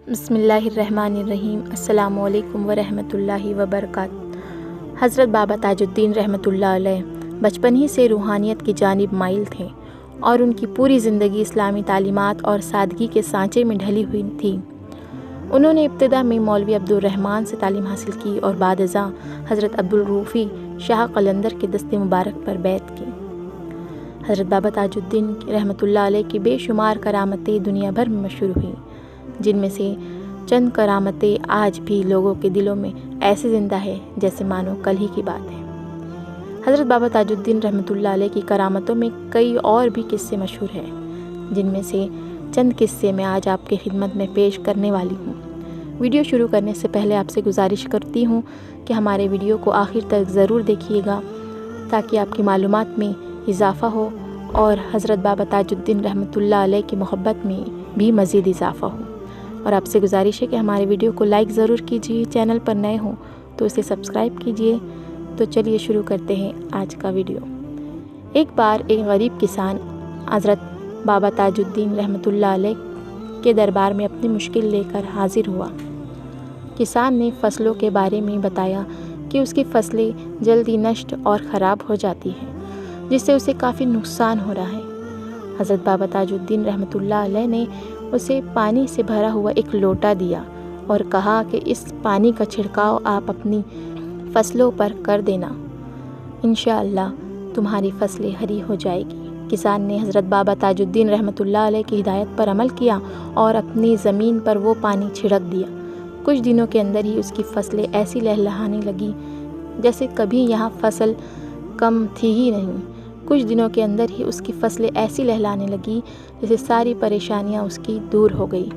بسم اللہ الرحمن الرحیم۔ السلام علیکم ورحمۃ اللہ وبرکاتہ۔ حضرت بابا تاج الدین رحمۃ اللہ علیہ بچپن ہی سے روحانیت کی جانب مائل تھے اور ان کی پوری زندگی اسلامی تعلیمات اور سادگی کے سانچے میں ڈھلی ہوئی تھی۔ انہوں نے ابتدا میں مولوی عبدالرحمن سے تعلیم حاصل کی اور بعد ازاں حضرت عبدالروفی شاہ قلندر کے دست مبارک پر بیعت کی۔ حضرت بابا تاج الدین رحمۃ اللہ علیہ کی بے شمار کرامتیں دنیا بھر میں مشہور ہوئیں، جن میں سے چند کرامتیں آج بھی لوگوں کے دلوں میں ایسے زندہ ہے جیسے مانو کل ہی کی بات ہے۔ حضرت بابا تاج الدین رحمۃ اللہ علیہ کی کرامتوں میں کئی اور بھی قصے مشہور ہیں، جن میں سے چند قصے میں آج آپ کی خدمت میں پیش کرنے والی ہوں۔ ویڈیو شروع کرنے سے پہلے آپ سے گزارش کرتی ہوں کہ ہمارے ویڈیو کو آخر تک ضرور دیکھیے گا تاکہ آپ کی معلومات میں اضافہ ہو اور حضرت بابا تاج الدین رحمۃ اللہ علیہ کی محبت میں بھی مزید اضافہ ہو۔ اور آپ سے گزارش ہے کہ ہمارے ویڈیو کو لائک ضرور کیجیے، چینل پر نئے ہوں تو اسے سبسکرائب کیجیے۔ تو چلیے شروع کرتے ہیں آج کا ویڈیو۔ ایک بار ایک غریب کسان حضرت بابا تاج الدین رحمۃ اللہ علیہ کے دربار میں اپنی مشکل لے کر حاضر ہوا۔ کسان نے فصلوں کے بارے میں بتایا کہ اس کی فصلیں جلدی نشٹ اور خراب ہو جاتی ہیں، جس سے اسے کافی نقصان ہو رہا ہے۔ حضرت بابا تاج الدین رحمۃ اللہ علیہ نے اسے پانی سے بھرا ہوا ایک لوٹا دیا اور کہا کہ اس پانی کا چھڑکاؤ آپ اپنی فصلوں پر کر دینا، انشاءاللہ تمہاری فصلیں ہری ہو جائے گی۔ کسان نے حضرت بابا تاج الدین رحمۃ اللہ علیہ کی ہدایت پر عمل کیا اور اپنی زمین پر وہ پانی چھڑک دیا۔ کچھ دنوں کے اندر ہی اس کی فصلیں ایسی لہلہانے لگیں جیسے کبھی یہاں فصل کم تھی ہی نہیں۔ کچھ دنوں کے اندر ہی اس کی فصلیں ایسی لہلانے لگی جیسے ساری پریشانیاں اس کی دور ہو گئی۔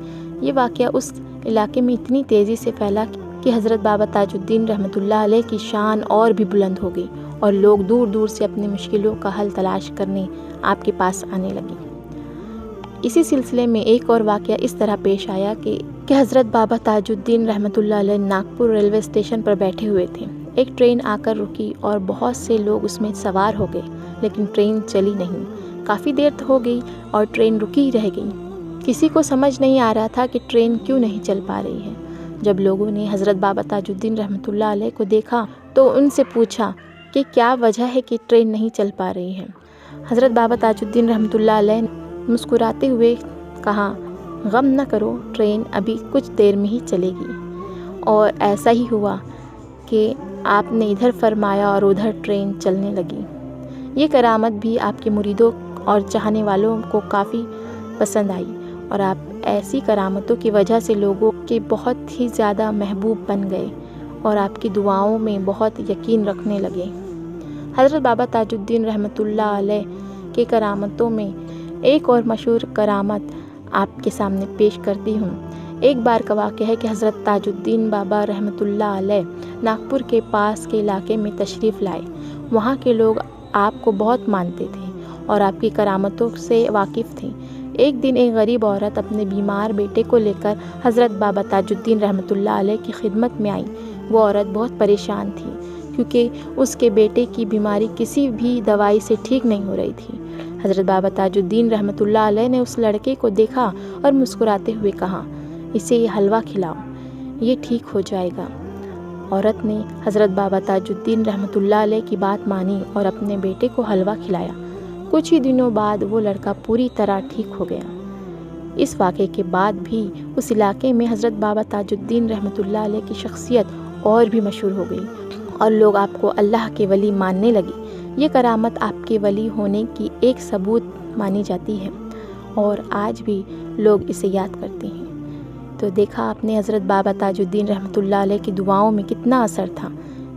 یہ واقعہ اس علاقے میں اتنی تیزی سے پھیلا کہ حضرت بابا تاج الدین رحمۃ اللہ علیہ کی شان اور بھی بلند ہو گئی اور لوگ دور دور سے اپنی مشکلوں کا حل تلاش کرنے آپ کے پاس آنے لگے۔ اسی سلسلے میں ایک اور واقعہ اس طرح پیش آیا کہ حضرت بابا تاج الدین رحمۃ اللہ علیہ ناگپور ریلوے اسٹیشن پر بیٹھے ہوئے تھے۔ ایک ٹرین آ کر رکی اور بہت سے لوگ اس میں سوار ہو گئے، لیکن ٹرین چلی نہیں۔ کافی دیر ہو گئی اور ٹرین رکی رہ گئی۔ کسی کو سمجھ نہیں آ رہا تھا کہ ٹرین کیوں نہیں چل پا رہی ہے۔ جب لوگوں نے حضرت بابا تاج الدین رحمۃ اللہ علیہ کو دیکھا تو ان سے پوچھا کہ کیا وجہ ہے کہ ٹرین نہیں چل پا رہی ہے۔ حضرت بابا تاج الدین رحمۃ اللہ علیہ نے مسکراتے ہوئے کہا، غم نہ کرو، ٹرین ابھی کچھ دیر میں ہی چلے گی۔ اور ایسا ہی ہوا کہ آپ نے ادھر فرمایا اور ادھر ٹرین چلنے لگی۔ یہ کرامت بھی آپ کے مریدوں اور چاہنے والوں کو کافی پسند آئی اور آپ ایسی کرامتوں کی وجہ سے لوگوں کے بہت ہی زیادہ محبوب بن گئے اور آپ کی دعاؤں میں بہت یقین رکھنے لگے۔ حضرت بابا تاج الدین رحمۃ اللہ علیہ کے کرامتوں میں ایک اور مشہور کرامت آپ کے سامنے پیش کرتی ہوں۔ ایک بار کا واقعہ ہے کہ حضرت تاج الدین بابا رحمۃ اللہ علیہ ناگپور کے پاس کے علاقے میں تشریف لائے۔ وہاں کے لوگ آپ کو بہت مانتے تھے اور آپ کی کرامتوں سے واقف تھے۔ ایک دن ایک غریب عورت اپنے بیمار بیٹے کو لے کر حضرت بابا تاج الدین رحمۃ اللہ علیہ کی خدمت میں آئی۔ وہ عورت بہت پریشان تھی کیونکہ اس کے بیٹے کی بیماری کسی بھی دوائی سے ٹھیک نہیں ہو رہی تھی۔ حضرت بابا تاج الدین رحمۃ اللہ علیہ نے اس لڑکے کو دیکھا اور مسکراتے ہوئے کہا، اسے یہ حلوہ کھلاؤ، یہ ٹھیک ہو جائے گا۔ عورت نے حضرت بابا تاج الدین رحمۃ اللہ علیہ کی بات مانی اور اپنے بیٹے کو حلوہ کھلایا۔ کچھ ہی دنوں بعد وہ لڑکا پوری طرح ٹھیک ہو گیا۔ اس واقعے کے بعد بھی اس علاقے میں حضرت بابا تاج الدین رحمۃ اللہ علیہ کی شخصیت اور بھی مشہور ہو گئی اور لوگ آپ کو اللہ کے ولی ماننے لگے۔ یہ کرامت آپ کے ولی ہونے کی ایک ثبوت مانی جاتی ہے اور آج بھی لوگ اسے یاد کرتے ہیں۔ تو دیکھا آپ نے حضرت بابا تاج الدین رحمۃ اللہ علیہ کی دعاؤں میں کتنا اثر تھا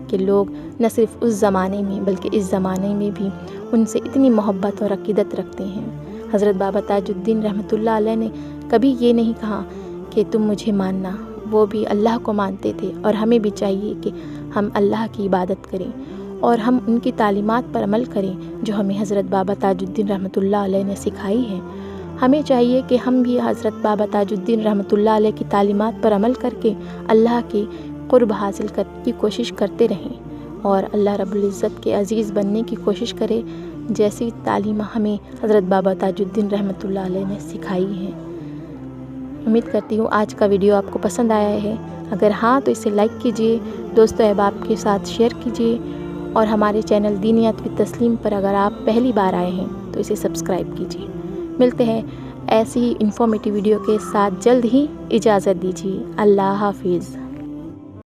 کہ لوگ نہ صرف اس زمانے میں بلکہ اس زمانے میں بھی ان سے اتنی محبت اور عقیدت رکھتے ہیں۔ حضرت بابا تاج الدین رحمۃ اللہ علیہ نے کبھی یہ نہیں کہا کہ تم مجھے ماننا، وہ بھی اللہ کو مانتے تھے اور ہمیں بھی چاہیے کہ ہم اللہ کی عبادت کریں اور ہم ان کی تعلیمات پر عمل کریں جو ہمیں حضرت بابا تاج الدین رحمۃ اللہ علیہ نے سکھائی ہے۔ ہمیں چاہیے کہ ہم بھی حضرت بابا تاج الدین رحمۃ اللہ علیہ کی تعلیمات پر عمل کر کے اللہ کے قرب حاصل کرنے کی کوشش کرتے رہیں اور اللہ رب العزت کے عزیز بننے کی کوشش کریں، جیسی تعلیم ہمیں حضرت بابا تاج الدین رحمۃ اللہ علیہ نے سکھائی ہے۔ امید کرتی ہوں آج کا ویڈیو آپ کو پسند آیا ہے۔ اگر ہاں تو اسے لائک کیجیے، دوستو احباب کے ساتھ شیئر کیجیے، اور ہمارے چینل دینیات و تسلیم پر اگر آپ پہلی بار آئے ہیں تو اسے سبسکرائب کیجیے۔ ملتے ہیں ایسی ہی انفارمیٹیو ویڈیو کے ساتھ جلد ہی، اجازت دیجیے، اللہ حافظ۔